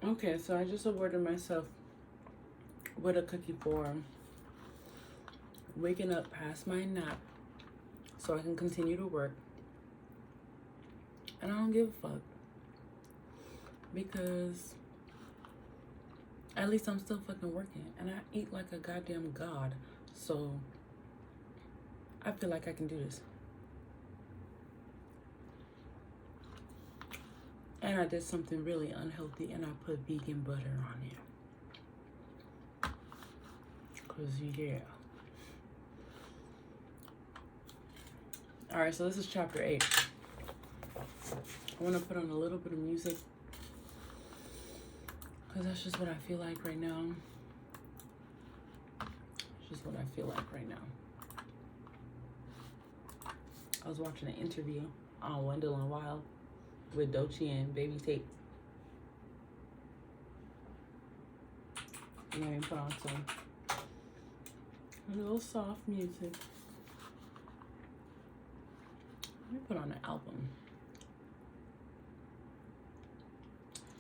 Okay, so I just awarded myself with a cookie for waking up past my nap so I can continue to work. And I don't give a fuck because at least I'm still fucking working and I eat like a goddamn god. So I feel like I can do this. And I did something really unhealthy and I put vegan butter on it. Cause yeah. Alright, so this is chapter 8. I want to put on a little bit of music because that's just what I feel like right now. It's just what I feel like right now. I was watching an interview on Wendell and Wild with Doechii and Baby Tate. And then put on some a little soft music. Let me put on an album.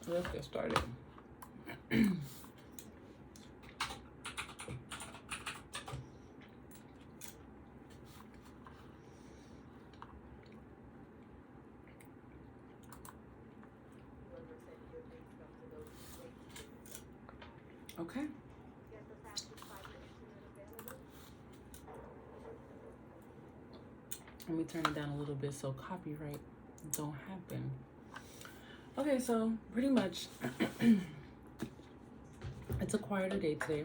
So let's get started. Okay. Let me turn it down a little bit so copyright don't happen. Okay, so pretty much it's a quieter day today.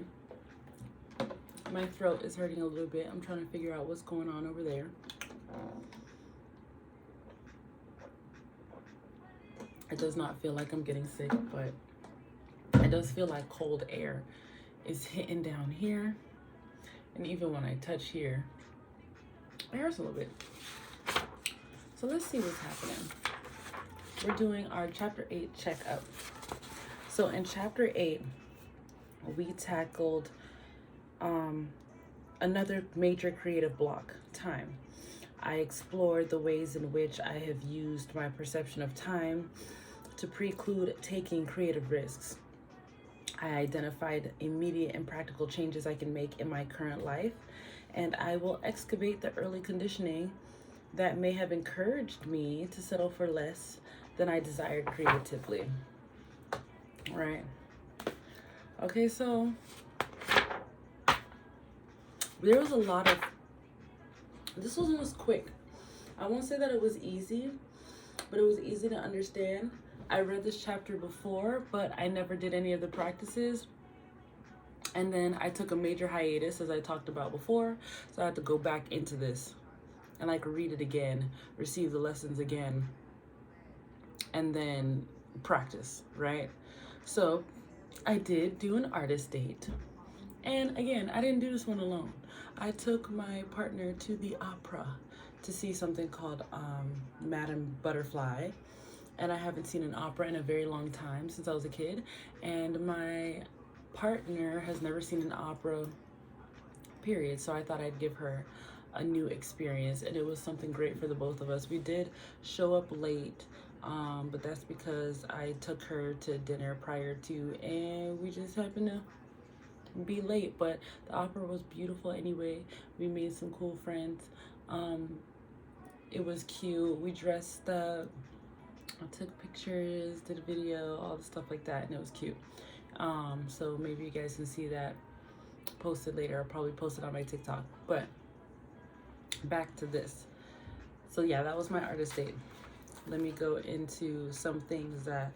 My throat is hurting a little bit. I'm trying to figure out what's going on over there. It does not feel like I'm getting sick, but it does feel like cold air is hitting down here. And even when I touch here, it hurts a little bit. So let's see what's happening. We're doing our chapter 8 checkup. So in chapter 8, we tackled another major creative block, time. I explored the ways in which I have used my perception of time to preclude taking creative risks. I identified immediate and practical changes I can make in my current life, and I will excavate the early conditioning that may have encouraged me to settle for less than I desired creatively. Right. Okay, so there was a lot of, this one was quick. I won't say that it was easy, but it was easy to understand. I read this chapter before, but I never did any of the practices. And then I took a major hiatus, as I talked about before. So I had to go back into this and like read it again, receive the lessons again, and then practice, right? So I did do an artist date. And again, I didn't do this one alone. I took my partner to the opera to see something called Madame Butterfly. And I haven't seen an opera in a very long time, since I was a kid. And my partner has never seen an opera, period. So I thought I'd give her a new experience. And it was something great for the both of us. We did show up late, but that's because I took her to dinner prior to, and we just happened to be late. But the opera was beautiful anyway. We made some cool friends. It was cute. We dressed up. I took pictures, did a video, all the stuff like that, and it was cute. So maybe you guys can see that posted later. I'll probably post it on my TikTok. But back to this. So yeah, that was my artist date. Let me go into some things that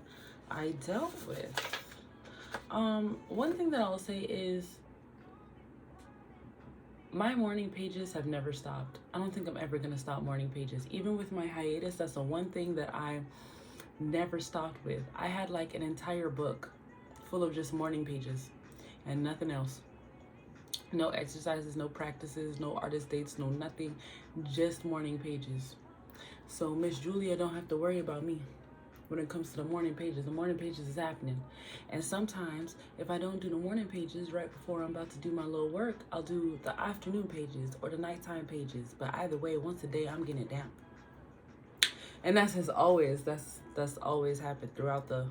I dealt with. One thing that I'll say is my morning pages have never stopped. I don't think I'm ever gonna stop morning pages. Even with my hiatus, that's the one thing that I never stopped with. I had like an entire book full of just morning pages and nothing else. No exercises, no practices, no artist dates, no nothing, just morning pages. So Miss Julia don't have to worry about me when it comes to the morning pages. The morning pages is happening. And sometimes if I don't do the morning pages right before I'm about to do my little work, I'll do the afternoon pages or the nighttime pages. But either way, once a day, I'm getting it down. And that's always happened throughout the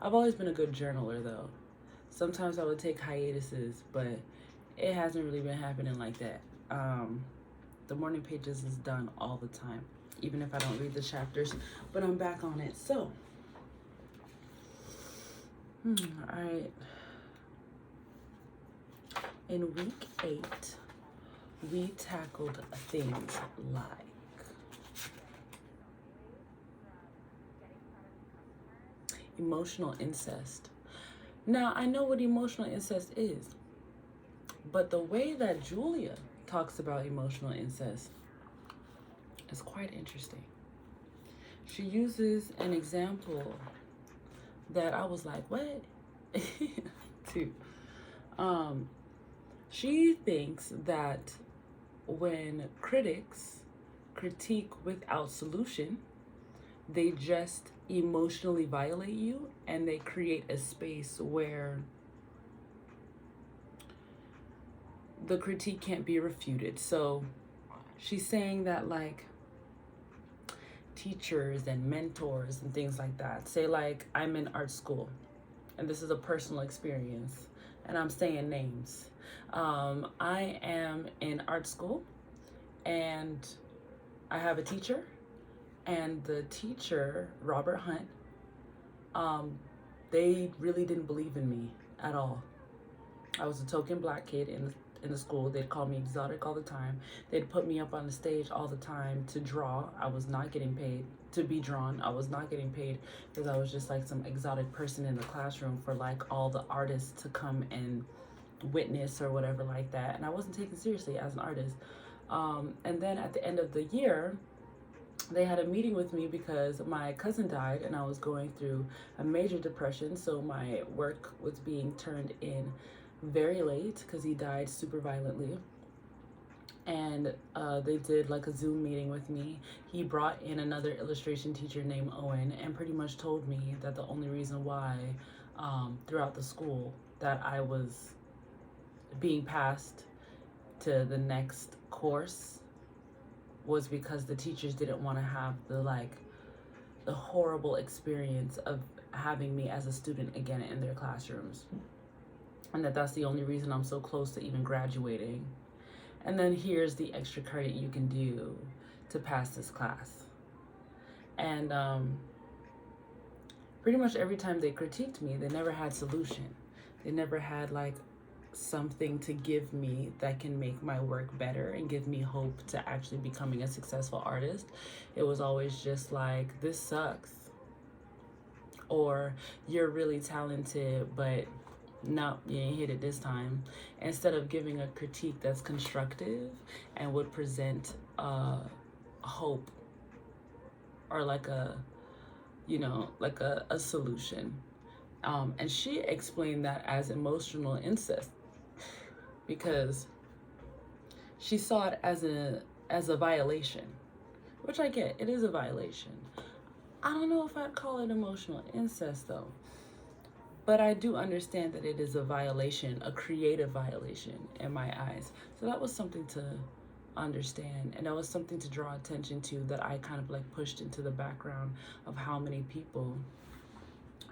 I've always been a good journaler though. Sometimes I would take hiatuses, but it hasn't really been happening like that. The morning pages is done all the time, even if I don't read the chapters, but I'm back on it. So, all right. In week 8, we tackled things like emotional incest. Now, I know what emotional incest is, but the way that Julia talks about emotional incest is quite interesting. She uses an example that I was like, what? Too. She thinks that when critics critique without solution, they just emotionally violate you and they create a space where the critique can't be refuted. So she's saying that like teachers and mentors and things like that, say like I'm in art school and this is a personal experience and I'm saying names. I am in art school and I have a teacher, and the teacher, Robert Hunt, they really didn't believe in me at all. I was a token black kid in the school. They'd call me exotic all the time. They'd put me up on the stage all the time to draw. I was not getting paid to be drawn. I was not getting paid because I was just like some exotic person in the classroom for like all the artists to come and witness or whatever like that. And I wasn't taken seriously as an artist. And then at the end of the year, they had a meeting with me because my cousin died and I was going through a major depression. So my work was being turned in very late because he died super violently. And they did like a Zoom meeting with me. He brought in another illustration teacher named Owen and pretty much told me that the only reason why throughout the school that I was being passed to the next course was because the teachers didn't want to have the horrible experience of having me as a student again in their classrooms, and that's the only reason I'm so close to even graduating. And then here's the extra credit you can do to pass this class. And pretty much every time they critiqued me, they never had solution. They never had like something to give me that can make my work better and give me hope to actually becoming a successful artist. It was always just like, this sucks, or you're really talented but no, you ain't hit it this time, instead of giving a critique that's constructive and would present hope or like a solution. And she explained that as emotional incest because she saw it as a violation, which I get. It is a violation. I don't know if I'd call it emotional incest though, but I do understand that it is a violation, a creative violation in my eyes. So that was something to understand, and that was something to draw attention to, that I kind of like pushed into the background of how many people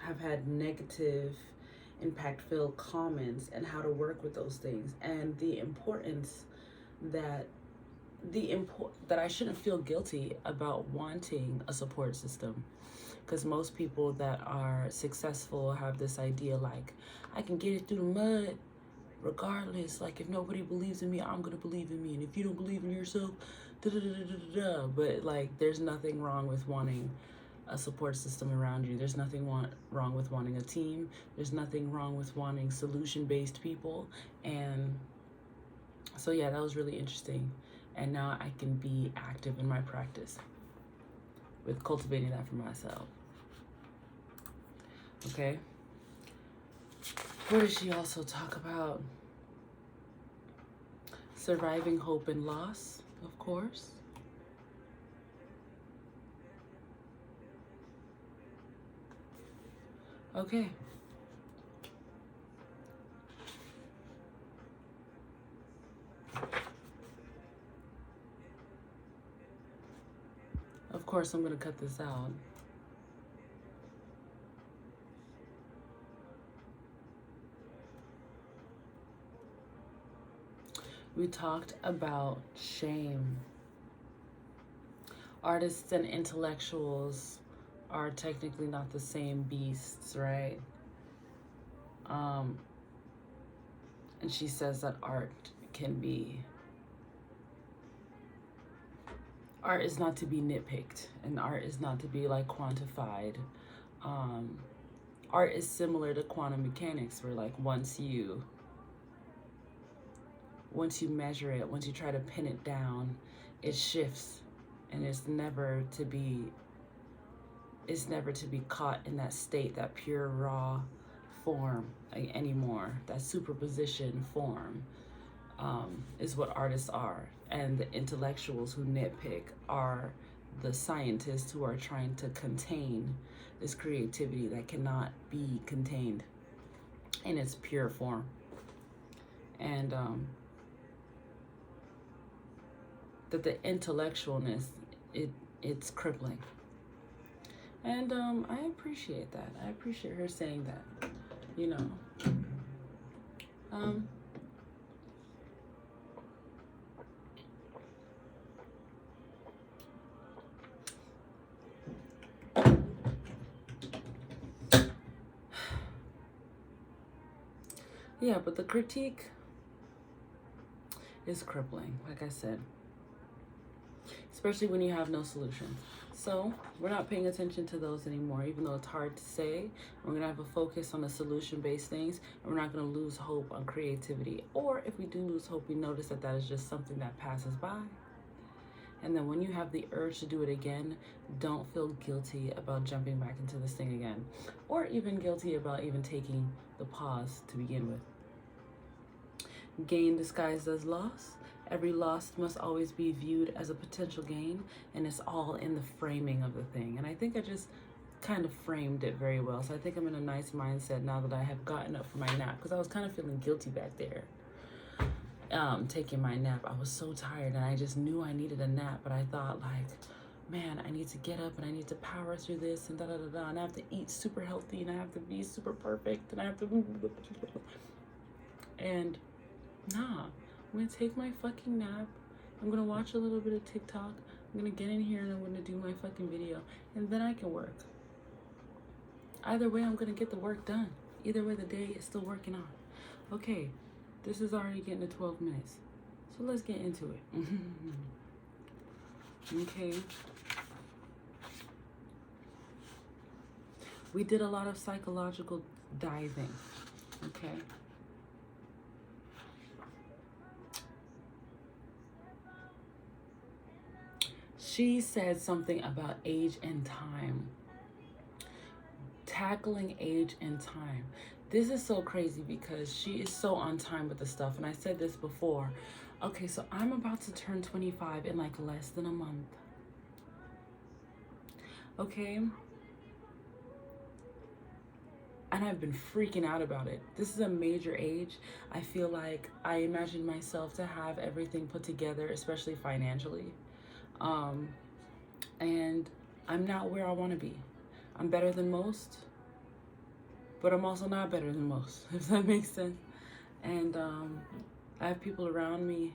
have had negative impact-filled comments and how to work with those things, and the importance that that I shouldn't feel guilty about wanting a support system, because most people that are successful have this idea like, I can get it through the mud regardless. Like, if nobody believes in me, I'm gonna believe in me, and if you don't believe in yourself, da da da da da da. But like, there's nothing wrong with wanting a support system around you. There's nothing wrong with wanting a team. There's nothing wrong with wanting solution-based people. And so yeah, that was really interesting. And now I can be active in my practice with cultivating that for myself. Okay. What does she also talk about? Surviving hope and loss, of course. Okay. Of course, I'm going to cut this out. We talked about shame. Artists and intellectuals are technically not the same beasts, right? And she says that art is not to be nitpicked, and art is not to be like quantified. Art is similar to quantum mechanics, where like once you measure it, once you try to pin it down, it shifts, and it's never to be caught in that state, that pure raw form anymore. That superposition form is what artists are, and the intellectuals who nitpick are the scientists who are trying to contain this creativity that cannot be contained in its pure form. And that the intellectualness, it's crippling. And I appreciate that. I appreciate her saying that, you know. Yeah, but the critique is crippling, like I said, especially when you have no solution. So we're not paying attention to those anymore, even though it's hard to say. We're gonna have a focus on the solution-based things, and we're not gonna lose hope on creativity. Or if we do lose hope, we notice that that is just something that passes by. And then when you have the urge to do it again, don't feel guilty about jumping back into this thing again, or even guilty about even taking the pause to begin with. Gain disguised as loss. Every loss must always be viewed as a potential gain, and it's all in the framing of the thing. And I think I just kind of framed it very well. So I think I'm in a nice mindset now that I have gotten up for my nap, because I was kind of feeling guilty back there. Taking my nap. I was so tired, and I just knew I needed a nap, but I thought like, man, I need to get up and I need to power through this and da-da-da-da, and I have to eat super healthy, and I have to be super perfect, and I have to and nah, I'm gonna take my fucking nap. I'm gonna watch a little bit of TikTok. I'm gonna get in here and I'm gonna do my fucking video, and then I can work. Either way, I'm gonna get the work done. Either way, the day is still working on. Okay, this is already getting to 12 minutes. So let's get into it. Okay. We did a lot of psychological diving. Okay. She said something about age and time. Tackling age and time. This is so crazy because she is so on time with the stuff. And I said this before. Okay, so I'm about to turn 25 in like less than a month. Okay? And I've been freaking out about it. This is a major age. I feel like I imagine myself to have everything put together, especially financially. And I'm not where I want to be. I'm better than most, but I'm also not better than most, if that makes sense. And I have people around me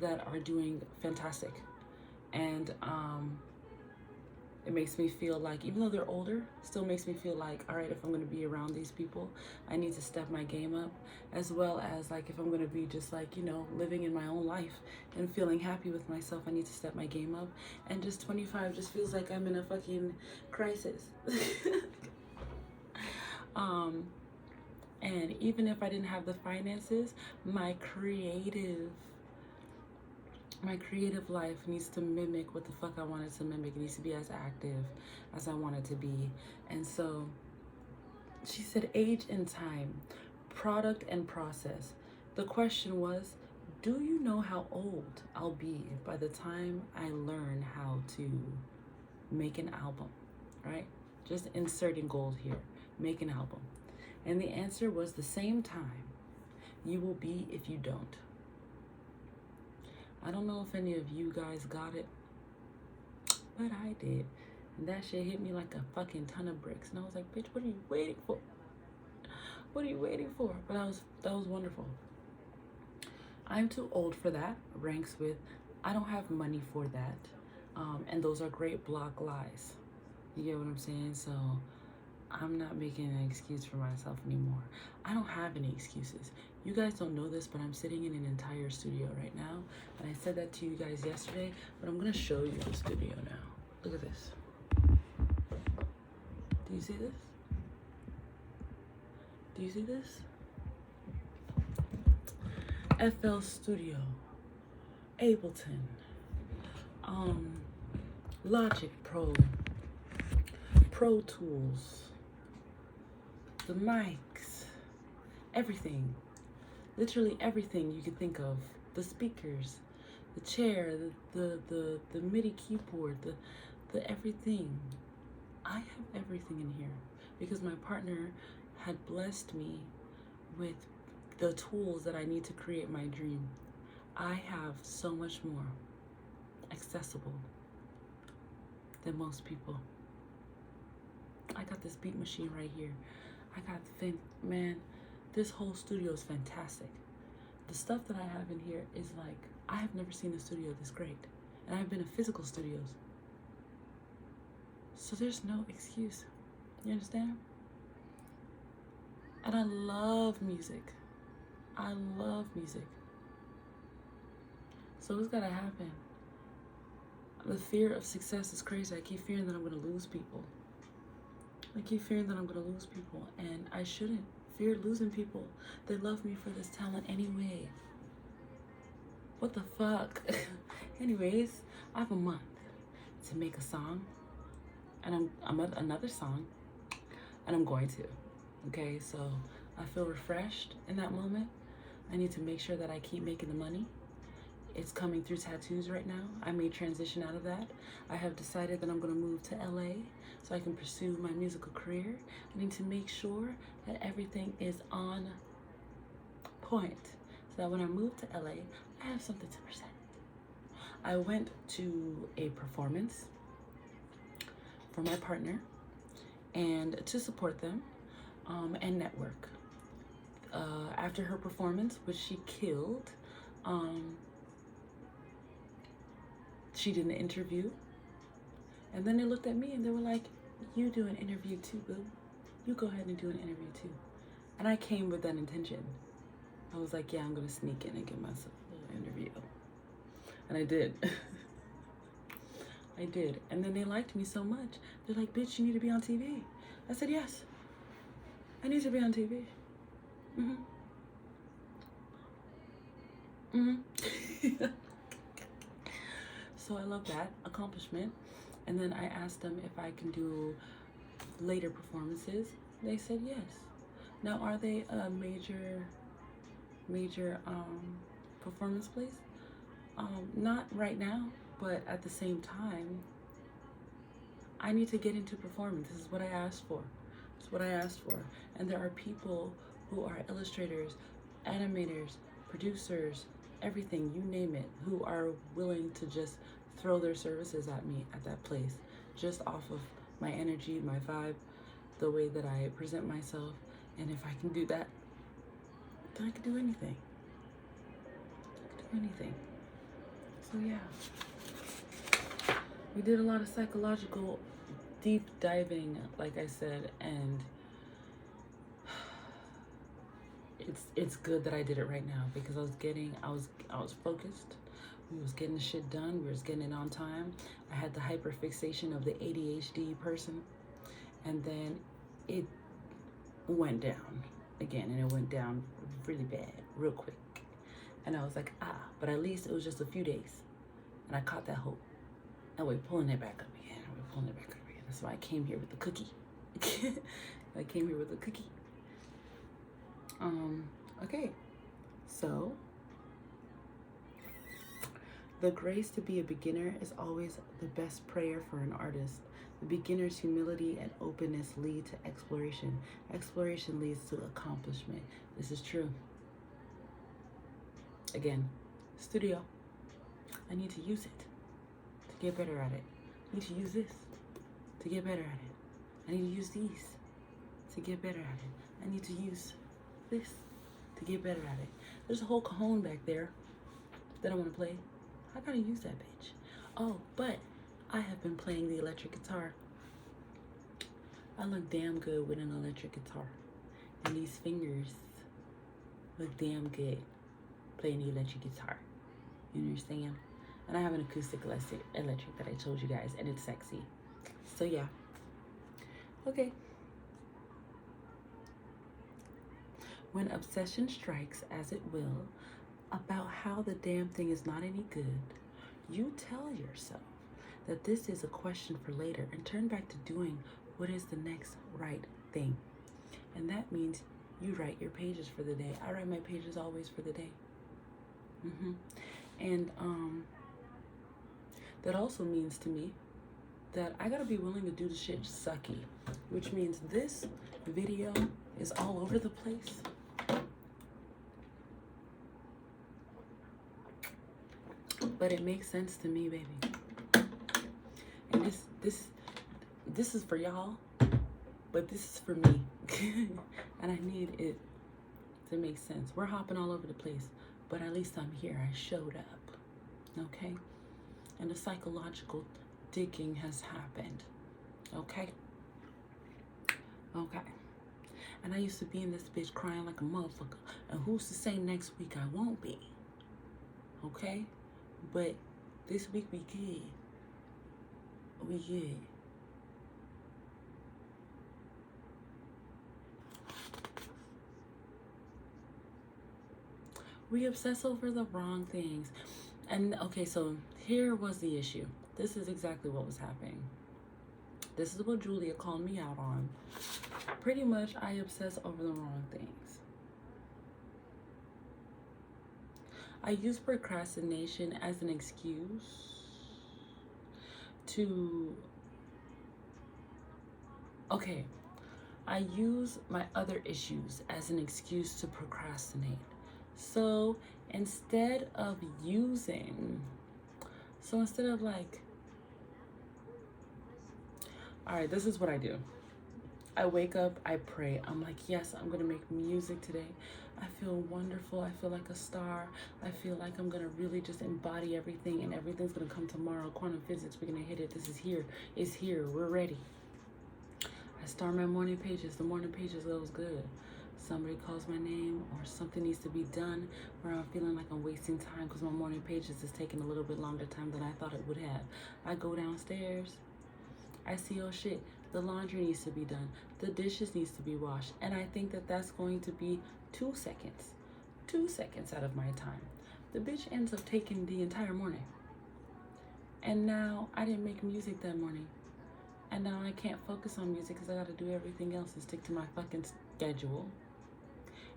that are doing fantastic. And it makes me feel like, even though they're older, still makes me feel like, all right, if I'm going to be around these people, I need to step my game up, as well as like if I'm going to be just like, you know, living in my own life and feeling happy with myself, I need to step my game up. And just 25 just feels like I'm in a fucking crisis. And even if I didn't have the finances, my creative life needs to mimic what the fuck I wanted to mimic. It needs to be as active as I want it to be. And so she said age and time, product and process. The question was, do you know how old I'll be by the time I learn how to make an album, right? Just inserting gold here, make an album. And the answer was the same time you will be if you don't. I don't know if any of you guys got it, but I did. And that shit hit me like a fucking ton of bricks. And I was like, bitch, what are you waiting for? What are you waiting for? But that was wonderful. I'm too old for that. Ranks with, I don't have money for that. And those are great block lies. You get what I'm saying? So I'm not making an excuse for myself anymore. I don't have any excuses. You guys don't know this, but I'm sitting in an entire studio right now. And I said that to you guys yesterday, but I'm gonna show you the studio now. Look at this. Do you see this? Do you see this? FL Studio, Ableton, Logic Pro, Pro Tools, the mics, everything, literally everything you can think of, the speakers, the chair, the MIDI keyboard, the everything. I have everything in here because my partner had blessed me with the tools that I need to create my dream. I have so much more accessible than most people. I got this beat machine right here. I got man, this whole studio is fantastic. The stuff that I have in here is like, I have never seen a studio this great. And I've been in physical studios. So there's no excuse. You understand? And I love music. I love music. So it's gotta happen. The fear of success is crazy. I keep fearing that I'm gonna lose people. I keep fearing that I'm gonna lose people, and I shouldn't fear losing people. They love me for this talent anyway. What the fuck? Anyways, I have a month to make a song, and I'm another song, and I'm going to. Okay, so I feel refreshed in that moment. I need to make sure that I keep making the money. It's coming through tattoos right now. I may transition out of that. I have decided that I'm gonna move to LA so I can pursue my musical career. I need to make sure that everything is on point so that when I move to LA, I have something to present. I went to a performance for my partner and to support them and network. After her performance, which she killed, she did an interview, and then they looked at me and they were like, you do an interview too, boo. You go ahead and do an interview too. And I came with that intention. I was like, yeah, I'm gonna sneak in and get myself an interview. And I did. I did. And then they liked me so much. They're like, bitch, you need to be on TV. I said, yes, I need to be on TV. So I love that accomplishment. And then I asked them if I can do later performances. They said yes. Now, are they a major performance place? Not right now, but at the same time, I need to get into performance. This is what I asked for. It's what I asked for. And there are people who are illustrators, animators, producers, everything, you name it, who are willing to just throw their services at me at that place, just off of my energy, my vibe, the way that I present myself. And if I can do that, then I can do anything. I can do anything. So yeah, we did a lot of psychological deep diving, like I said, and it's good that I did it right now because I was focused. We was getting the shit done. We was getting it on time. I had the hyperfixation of the ADHD person, and then it went down again, and it went down really bad, real quick. And I was like, but at least it was just a few days, and I caught that hope. And we're pulling it back up again. We're pulling it back up again. That's why I came here with the cookie. I came here with a cookie. Okay, so the grace to be a beginner is always the best prayer for an artist. The beginner's humility and openness lead to exploration. Exploration leads to accomplishment. This is true. Again, studio. I need to use it to get better at it. I need to use this to get better at it. I need to use these to get better at it. I need to use this to get better at it. There's a whole cajon back there that I want to play. I gotta use that bitch. Oh, but I have been playing the electric guitar. I look damn good with an electric guitar. And these fingers look damn good playing the electric guitar. You understand? And I have an acoustic electric that I told you guys, and it's sexy. So yeah. Okay. When obsession strikes, as it will, about how the damn thing is not any good, you tell yourself that this is a question for later and turn back to doing what is the next right thing. And that means you write your pages for the day. I write my pages always for the day. And that also means to me that I gotta be willing to do the shit sucky, which means this video is all over the place. But it makes sense to me, baby. And this is for y'all, but this is for me. And I need it to make sense. We're hopping all over the place, but at least I'm here. I showed up. Okay? And the psychological digging has happened. Okay? Okay. And I used to be in this bitch crying like a motherfucker. And who's to say next week I won't be? Okay? But this week we good. We good. We obsess over the wrong things. And okay, so here was the issue. This is exactly what was happening. This is what Julia called me out on. Pretty much, I obsess over the wrong things. I use procrastination as an excuse to... Okay, I use my other issues as an excuse to procrastinate. So instead of like, all right, this is what I do. I wake up, I pray. I'm like, yes, I'm gonna make music today. I feel wonderful. I feel like a star. I feel like I'm gonna really just embody everything, and everything's gonna come tomorrow. Quantum physics, we're gonna hit it. This is here. It's here. We're ready. I start my morning pages. The morning pages goes good. Somebody calls my name or something needs to be done where I'm feeling like I'm wasting time because my morning pages is taking a little bit longer time than I thought it would have. I go downstairs. I see, oh shit, the laundry needs to be done. The dishes needs to be washed. And I think that that's going to be 2 seconds. 2 seconds out of my time. The bitch ends up taking the entire morning. And now I didn't make music that morning. And now I can't focus on music because I got to do everything else and stick to my fucking schedule.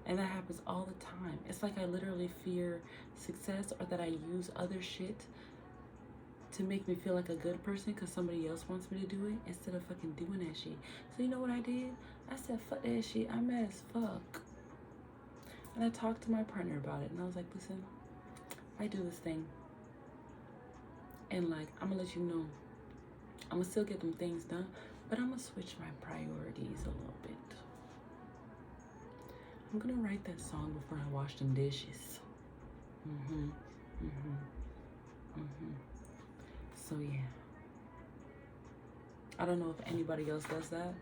And that happens all the time. It's like I literally fear success, or that I use other shit to make me feel like a good person because somebody else wants me to do it instead of fucking doing that shit. So you know what I did? I said, fuck that shit. I'm mad as fuck. And I talked to my partner about it. And I was like, listen, I do this thing. And like, I'm going to let you know. I'm going to still get them things done. But I'm going to switch my priorities a little bit. I'm going to write that song before I wash them dishes. So yeah. I don't know if anybody else does that,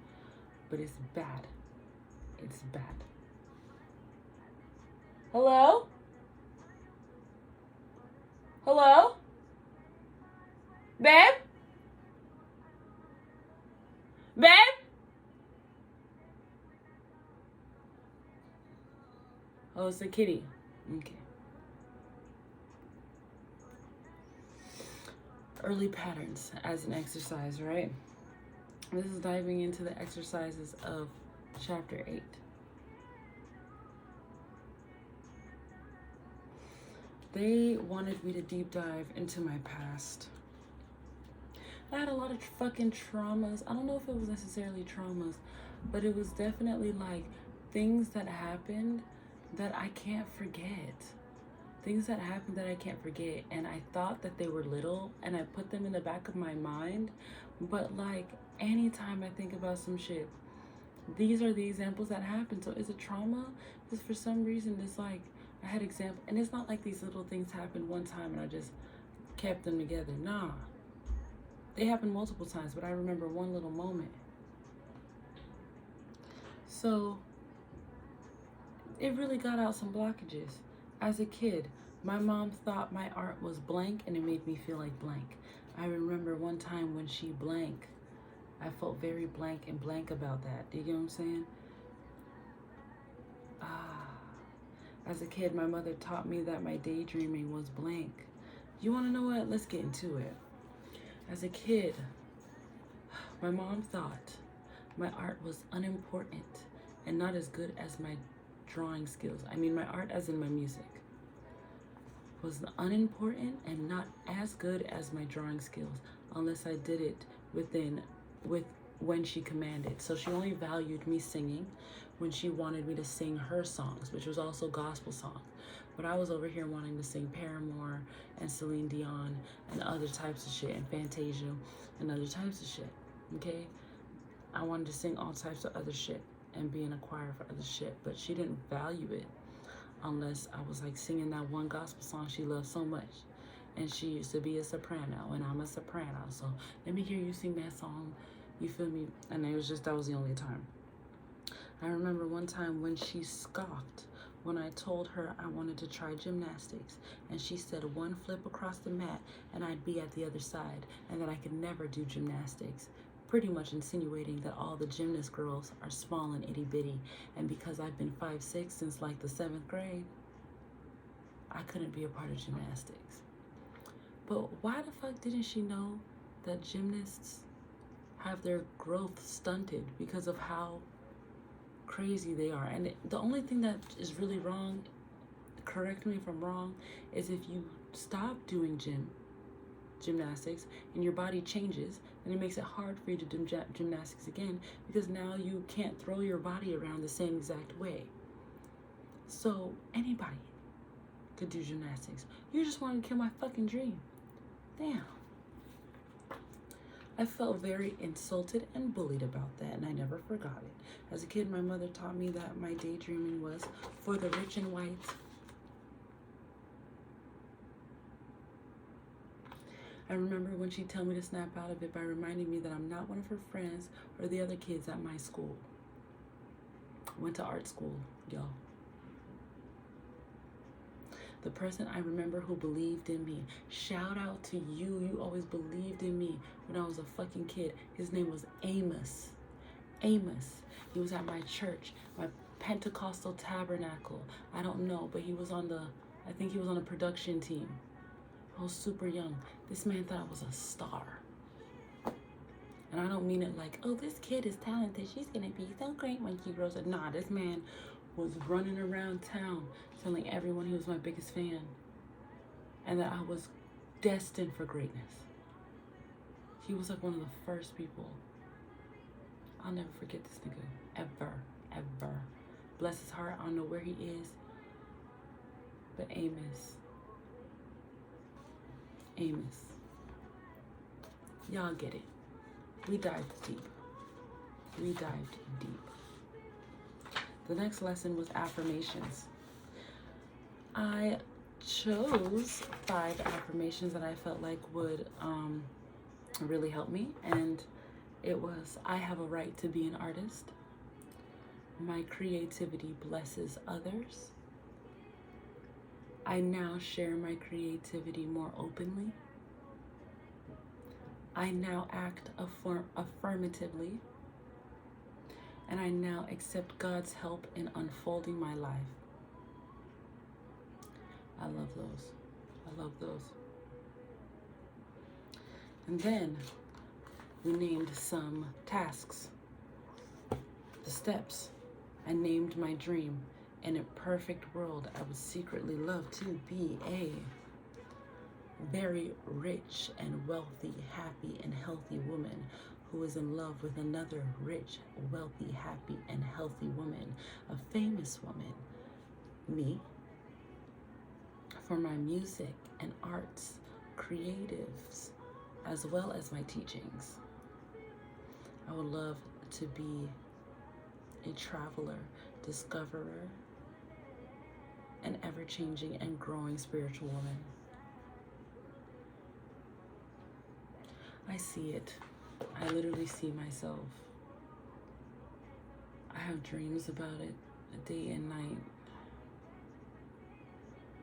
but it's bad. It's bad. Hello? Hello? Babe? Babe? Oh, it's a kitty. Okay. Early patterns as an exercise, right? This is diving into the exercises of chapter 8. They wanted me to deep dive into my past. I had a lot of fucking traumas. I don't know if it was necessarily traumas, but it was definitely like things that happened that I can't forget. Things that happened that I can't forget. And I thought that they were little and I put them in the back of my mind. But like anytime I think about some shit, these are the examples that happen. So is it trauma? Because for some reason it's like I had example, and it's not like these little things happened one time and I just kept them together. Nah, they happened multiple times, but I remember one little moment. So it really got out some blockages. As a kid, my mom thought my art was blank and it made me feel like blank. I remember one time when she blank, I felt very blank and blank about that. Do you get what I'm saying? As a kid, my mother taught me that my daydreaming was blank. You want to know what? Let's get into it. As a kid, my mom thought my art was unimportant and not as good as my drawing skills. I mean, my art as in my music was unimportant and not as good as my drawing skills unless I did it with when she commanded. So she only valued me singing when she wanted me to sing her songs, which was also gospel songs. But I was over here wanting to sing Paramore and Celine Dion and other types of shit and Fantasia and other types of shit, okay? I wanted to sing all types of other shit and be in a choir for other shit, but she didn't value it unless I was like singing that one gospel song she loved so much. And she used to be a soprano and I'm a soprano, so let me hear you sing that song, you feel me? And it was just, that was the only time. I remember one time when she scoffed when I told her I wanted to try gymnastics, and she said one flip across the mat and I'd be at the other side, and that I could never do gymnastics, pretty much insinuating that all the gymnast girls are small and itty bitty, and because I've been 5'6" since like the 7th grade, I couldn't be a part of gymnastics. But why the fuck didn't she know that gymnasts have their growth stunted because of how crazy they are? And the only thing that is really wrong, correct me if I'm wrong, is if you stop doing gymnastics and your body changes, then it makes it hard for you to do gymnastics again, because now you can't throw your body around the same exact way. So anybody could do gymnastics. You just want to kill my fucking dream. Damn. I felt very insulted and bullied about that, and I never forgot it. As a kid, my mother taught me that my daydreaming was for the rich and white. I remember when she'd tell me to snap out of it by reminding me that I'm not one of her friends or the other kids at my school. I went to art school, y'all. The person I remember who believed in me. Shout out to you. You always believed in me when I was a fucking kid. His name was Amos. Amos. He was at my church, my Pentecostal tabernacle. I don't know, but he was on I think he was on a production team. I was super young. This man thought I was a star. And I don't mean it like, oh, this kid is talented, she's gonna be so great when she grows up. Nah, this man was running around town telling everyone he was my biggest fan and that I was destined for greatness. He was like one of the first people. I'll never forget this nigga, ever. Bless his heart, I don't know where he is, but Amos. Y'all get it. We dived deep. The next lesson was affirmations. I chose 5 affirmations that I felt like would really help me, and it was, I have a right to be an artist. My creativity blesses others. I now share my creativity more openly. I now act affirmatively. And I now accept God's help in unfolding my life. I love those. And then we named some tasks, the steps. I named my dream. In a perfect world, I would secretly love to be a very rich and wealthy, happy and healthy woman who is in love with another rich, wealthy, happy and healthy woman, a famous woman. Me, for my music and arts, creatives, as well as my teachings. I would love to be a traveler, discoverer, an ever-changing and growing spiritual woman. I see it. I literally see myself. I have dreams about it, day and night,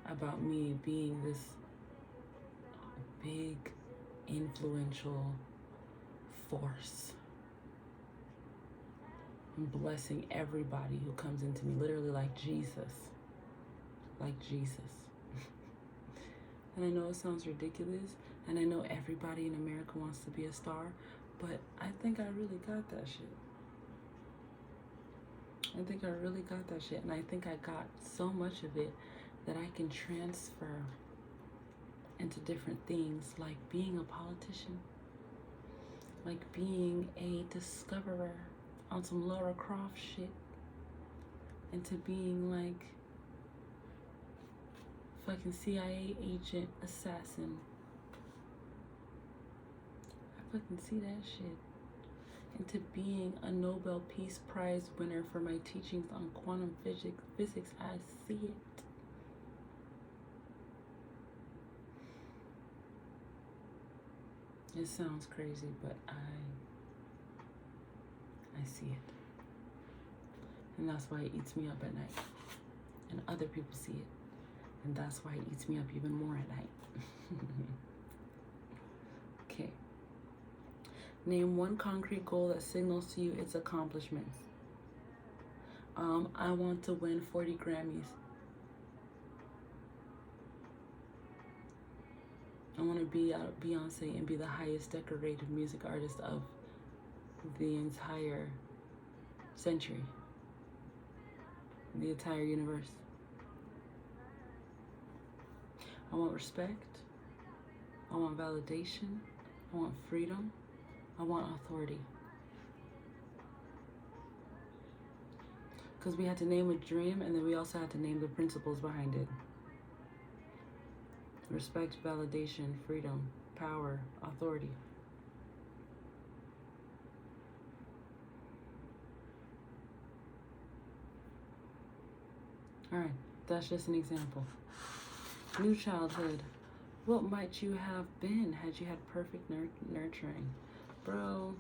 about me being this big, influential force, and blessing everybody who comes into me, literally like Jesus. Like Jesus. And I know it sounds ridiculous, and I know everybody in America wants to be a star, but I think I really got that shit. I think I really got that shit, and I think I got so much of it that I can transfer into different things, like being a politician, like being a discoverer on some Lara Croft shit, into being like fucking CIA agent, assassin. I fucking see that shit. Into being a Nobel Peace Prize winner for my teachings on quantum physics. I see it. It sounds crazy, but I see it. And that's why it eats me up at night. And other people see it. And that's why it eats me up even more at night. Okay. Name one concrete goal that signals to you its accomplishments. I want to win 40 Grammys. I want to be Beyonce and be the highest decorated music artist of the entire century, the entire universe. I want respect. I want validation. I want freedom. I want authority. Because we had to name a dream, and then we also had to name the principles behind it. Respect, validation, freedom, power, authority. All right, that's just an example. New childhood. What might you have been had you had perfect nurturing? Bro,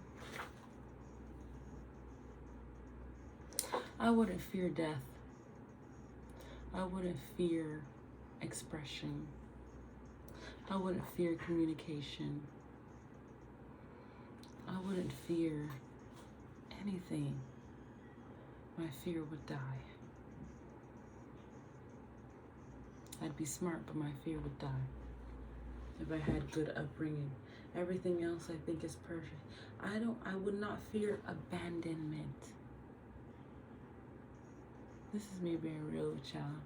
I wouldn't fear death. I wouldn't fear expression. I wouldn't fear communication. I wouldn't fear anything. My fear would die. I'd be smart, but my fear would die. If I had good upbringing. Everything else I think is perfect. I would not fear abandonment. This is me being real with y'all.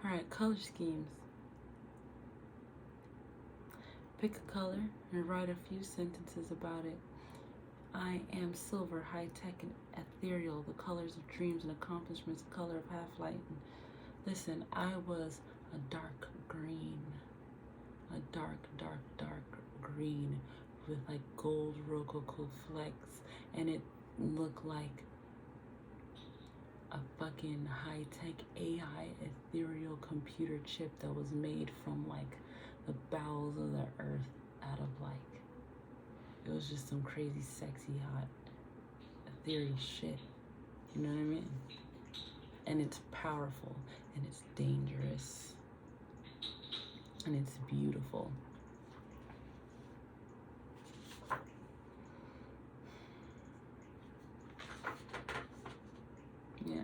Alright, color schemes. Pick a color and write a few sentences about it. I am silver, high-tech, and ethereal, the colors of dreams and accomplishments, the color of half-light. Listen, I was a dark green. A dark green with like gold rococo flecks, and it looked like a fucking high-tech AI ethereal computer chip that was made from like the bowels of the earth, out of like, it was just some crazy, sexy, hot, ethereal shit. You know what I mean? And it's powerful, and it's dangerous, and it's beautiful. Yeah.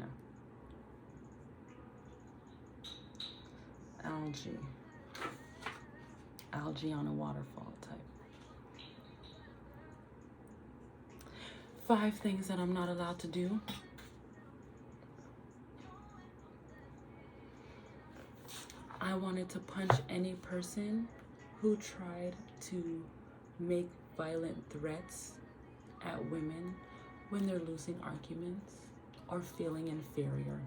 Algae on a waterfall type. 5 things that I'm not allowed to do. I wanted to punch any person who tried to make violent threats at women when they're losing arguments or feeling inferior.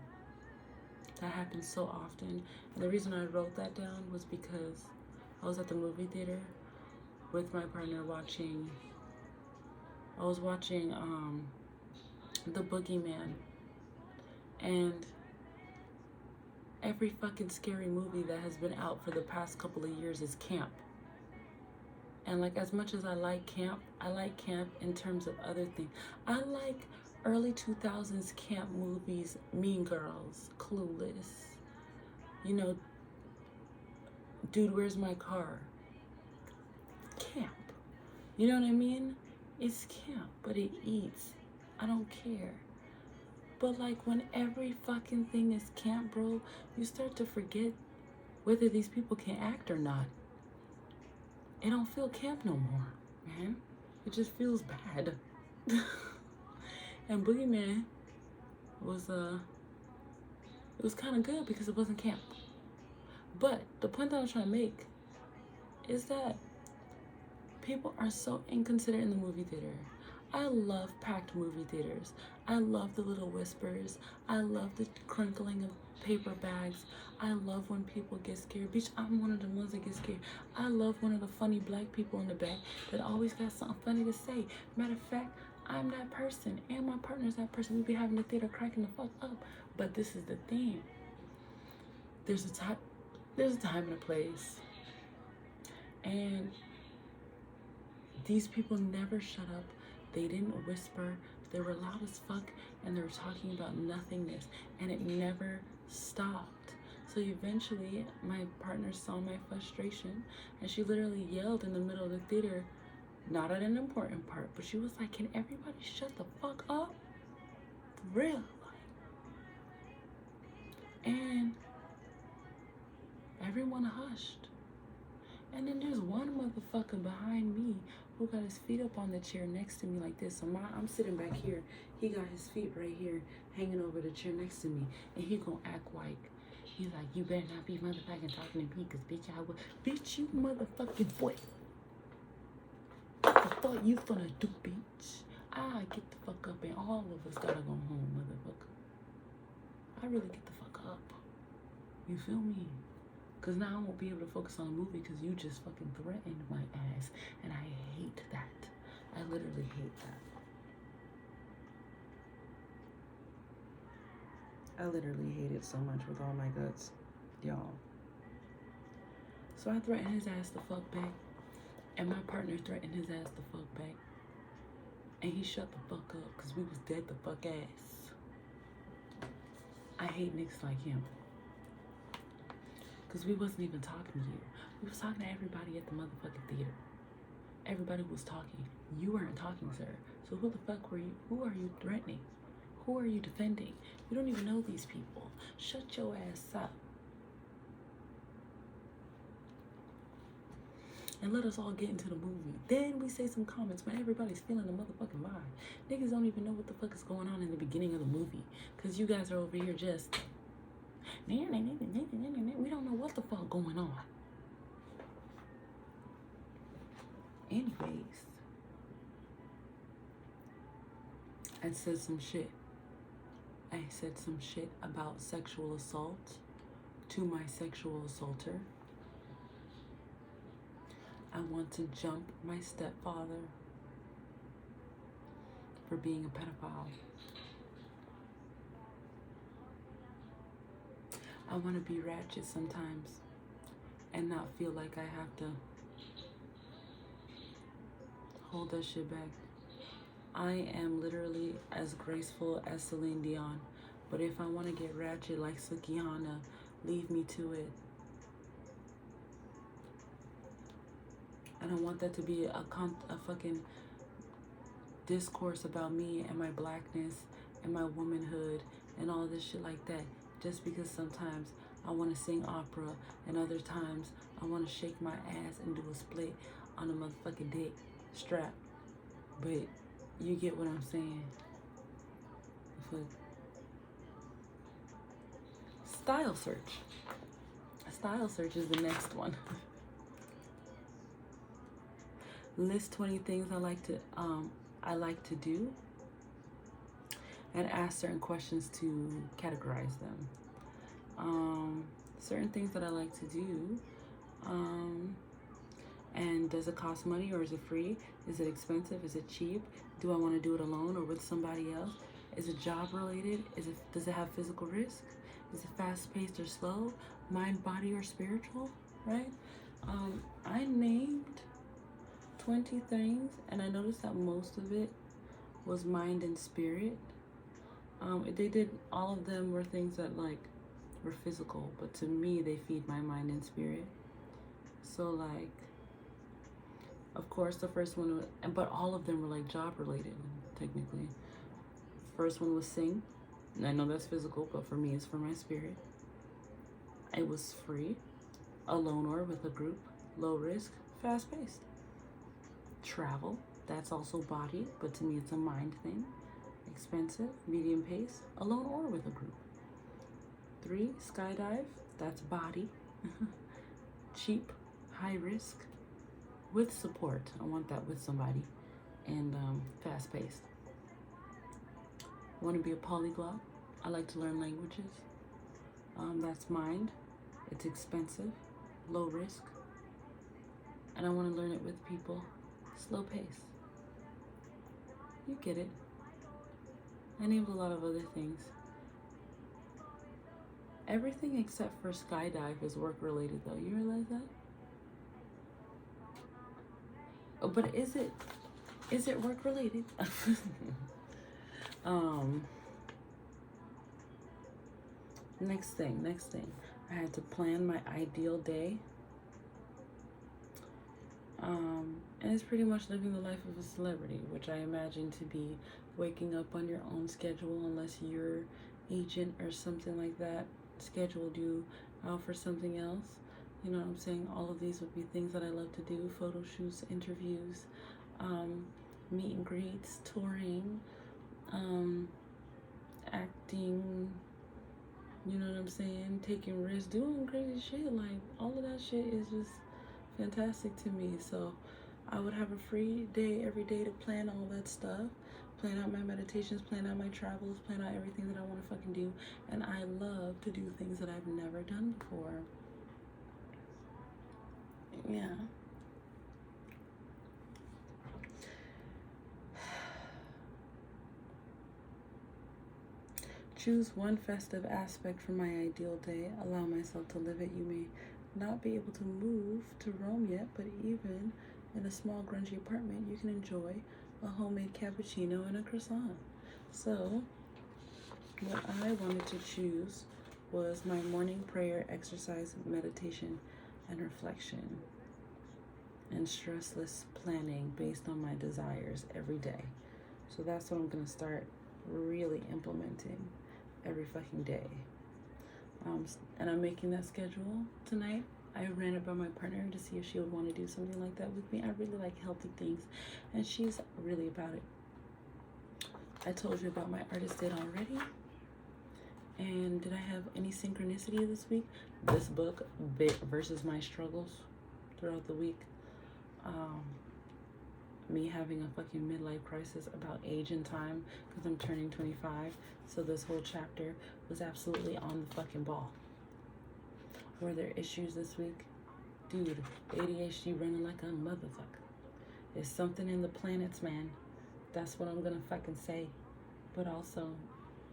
That happens so often. And the reason I wrote that down was because I was at the movie theater with my partner watching I was watching The Boogeyman, and every fucking scary movie that has been out for the past couple of years is camp. And like, as much as I like camp in terms of other things. I like early 2000s camp movies, Mean Girls, Clueless, you know, Dude, Where's My Car? Camp. You know what I mean? It's camp, but it eats. I don't care. But like, when every fucking thing is camp, bro, you start to forget whether these people can act or not. It don't feel camp no more, man. It just feels bad. And Boogeyman was it was kind of good because it wasn't camp. But the point that I'm trying to make is that people are so inconsiderate in the movie theater. I love packed movie theaters. I love the little whispers. I love the crinkling of paper bags. I love when people get scared. Bitch, I'm one of the ones that get scared. I love one of the funny black people in the back that always got something funny to say. Matter of fact, I'm that person, and my partner's that person. We be having the theater cracking the fuck up. But this is the thing. There's a time and a place. And these people never shut up. They didn't whisper. They were loud as fuck, and they were talking about nothingness, and it never stopped. So eventually, my partner saw my frustration, and she literally yelled in the middle of the theater, not at an important part, but she was like, "Can everybody shut the fuck up?" For real. And everyone hushed. And then there's one motherfucker behind me who got his feet up on the chair next to me like this. So I'm sitting back here. He got his feet right here hanging over the chair next to me. And he gonna act like, he's like, "You better not be motherfucking talking to me, because bitch, I will." Bitch, you motherfucking what? What the fuck you finna do, bitch? I get the fuck up, and all of us gotta go home, motherfucker. I really get the fuck up. You feel me? Because now I won't be able to focus on a movie because you just fucking threatened my ass. And I hate that. I literally hate that. I literally hate it so much with all my guts. Y'all. So I threatened his ass the fuck back. And my partner threatened his ass the fuck back. And he shut the fuck up because we was dead the fuck ass. I hate niggas like him. Because we wasn't even talking to you. We was talking to everybody at the motherfucking theater. Everybody was talking. You weren't talking, sir. So who the fuck were you? Who are you threatening? Who are you defending? You don't even know these people. Shut your ass up. And let us all get into the movie. Then we say some comments when everybody's feeling the motherfucking vibe. Niggas don't even know what the fuck is going on in the beginning of the movie. Because you guys are over here just... We don't know what the fuck going on. Anyways, I said some shit. I said some shit about sexual assault to my sexual assaulter. I want to jump my stepfather for being a pedophile. I want to be ratchet sometimes and not feel like I have to hold that shit back. I am literally as graceful as Celine Dion, but if I want to get ratchet like Sukihana, leave me to it. I don't want that to be a fucking discourse about me and my blackness and my womanhood and all this shit like that. Just because sometimes I want to sing opera and other times I want to shake my ass and do a split on a motherfucking dick strap. But you get what I'm saying. Style search. Style search is the next one. List 20 things I like to do, and ask certain questions to categorize them. Certain things that I like to do, And does it cost money or is it free? Is it expensive? Is it cheap? Do I want to do it alone or with somebody else? Is it job related? Does it have physical risk? Is it fast paced or slow? Mind, body, or spiritual? Right? I named 20 things, and I noticed that most of it was mind and spirit. They did, all of them were things that like were physical, but to me they feed my mind and spirit. So like, of course the first one was, but all of them were like job related technically. First one was sing, and I know that's physical, but for me it's for my spirit. It was free, alone or with a group, low risk, fast paced. Travel, that's also body, but to me it's a mind thing. Expensive, medium pace, alone or with a group. 3, skydive, that's body. Cheap, high risk, with support. I want that with somebody. And fast paced. I want to be a polyglot. I like to learn languages. That's mind. It's expensive, low risk. And I want to learn it with people. Slow pace. You get it. I named a lot of other things. Everything except for skydive is work related though. You realize that? Oh, but is it work related? Next thing. I had to plan my ideal day. And it's pretty much living the life of a celebrity, which I imagine to be waking up on your own schedule, unless your agent or something like that scheduled you out for something else. You know what I'm saying? All of these would be things that I love to do: photo shoots, interviews, meet and greets, touring, acting, you know what I'm saying? Taking risks, doing crazy shit. Like, all of that shit is just fantastic to me. So I would have a free day every day to plan all that stuff, plan out my meditations, plan out my travels, plan out everything that I want to fucking do. And I love to do things that I've never done before. Yeah. Choose one festive aspect from my ideal day. Allow myself to live it. You may not be able to move to Rome yet, but even in a small grungy apartment, you can enjoy a homemade cappuccino and a croissant. So what I wanted to choose was my morning prayer, exercise, meditation, and reflection, and stressless planning based on my desires every day. So that's what I'm going to start really implementing every fucking day. And I'm making that schedule tonight. I ran it by my partner to see if she would want to do something like that with me. I really like healthy things, and she's really about it. I told you about my artist date already. And did I have any synchronicity this week? This book versus my struggles throughout the week. Me having a fucking midlife crisis about age and time because I'm turning 25. So this whole chapter was absolutely on the fucking ball. Were there issues this week? Dude, ADHD running like a motherfucker. There's something in the planets, man. That's what I'm gonna fucking say. But also,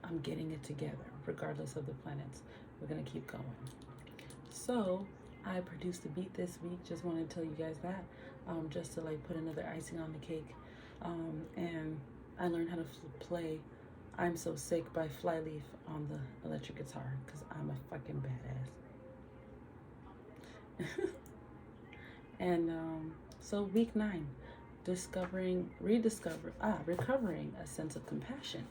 I'm getting it together, regardless of the planets. We're gonna keep going. So, I produced a beat this week. Just wanted to tell you guys that. Just to like put another icing on the cake. And I learned how to play I'm So Sick by Flyleaf on the electric guitar because I'm a fucking badass. And so week 9, recovering a sense of compassion.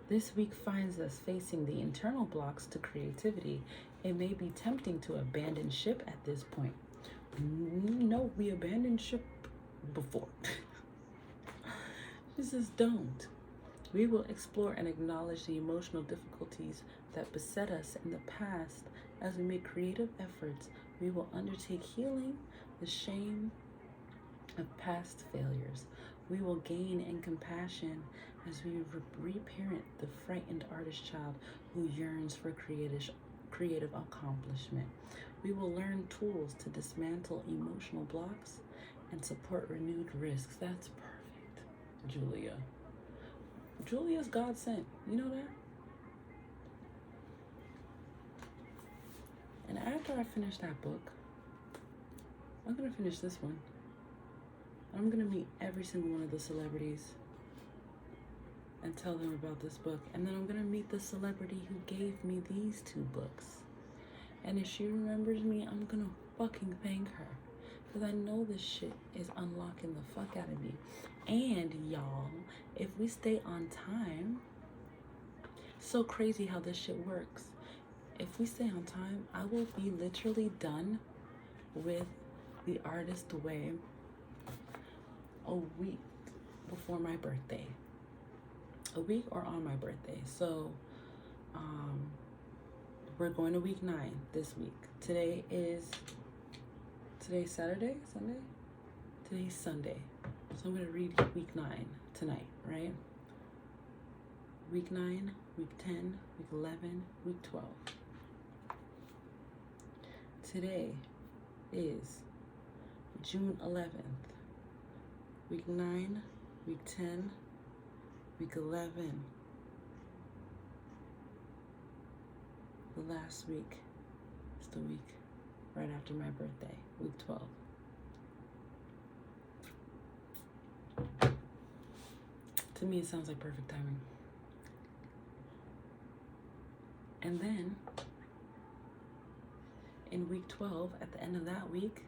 This week finds us facing the internal blocks to creativity. It may be tempting to abandon ship at this point. No, we abandoned ship before. This is don't. We will explore and acknowledge the emotional difficulties that beset us in the past. As we make creative efforts, we will undertake healing the shame of past failures. We will gain in compassion as we reparent the frightened artist child who yearns for creative accomplishment. We will learn tools to dismantle emotional blocks and support renewed risks. That's perfect, Julia. Julia's God sent. You know that? And after I finish that book, I'm going to finish this one. I'm going to meet every single one of the celebrities and tell them about this book. And then I'm going to meet the celebrity who gave me these 2 books. And if she remembers me, I'm going to fucking thank her. Because I know this shit is unlocking the fuck out of me. And y'all, if we stay on time, so crazy how this shit works. If we stay on time, I will be literally done with The Artist Way a week before my birthday. A week or on my birthday. So, we're going to week 9 this week. Today's Saturday? Sunday? Today's Sunday. So I'm going to read week 9 tonight, right? Week 9, week 10, week 11, week 12. Today is June 11th. Week 9, week 10, week 11. The last week is the week right after my birthday, week 12. To me, it sounds like perfect timing. And then, in week 12, at the end of that week,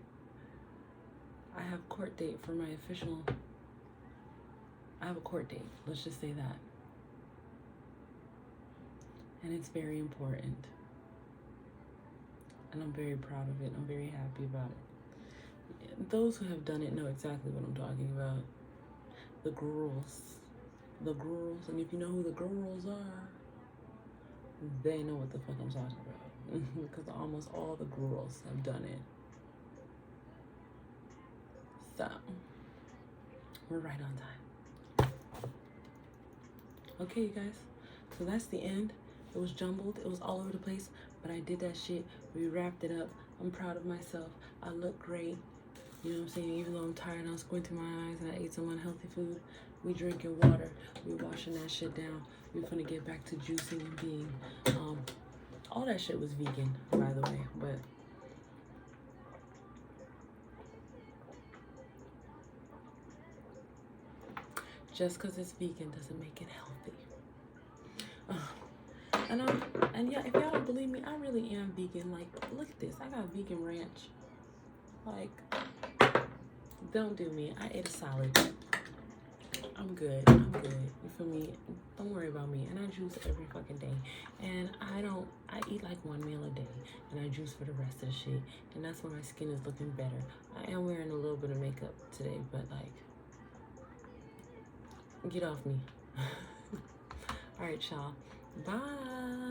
I have court date for my official, I have a court date, let's just say that. And it's very important. And I'm very proud of it. I'm very happy about it. Those who have done it know exactly what I'm talking about. The girls. The girls. And if you know who the girls are, they know what the fuck I'm talking about. Because almost all the girls have done it. So, we're right on time. Okay, you guys. So that's the end. It was jumbled. It was all over the place. But I did that shit. We wrapped it up. I'm proud of myself. I look great. You know what I'm saying? Even though I'm tired, I'm squinting my eyes and I ate some unhealthy food. We drinking water. We washing that shit down. We're gonna get back to juicing and being. All that shit was vegan, by the way. But just because it's vegan doesn't make it healthy. And yeah, if y'all don't believe me, I really am vegan. Like, look at this. I got vegan ranch. Like, don't do me. I ate a salad. I'm good. I'm good. You feel me? Don't worry about me. And I juice every fucking day. And I eat like 1 meal a day. And I juice for the rest of the shit. And that's why my skin is looking better. I am wearing a little bit of makeup today, but like, get off me. All right, y'all. Bye.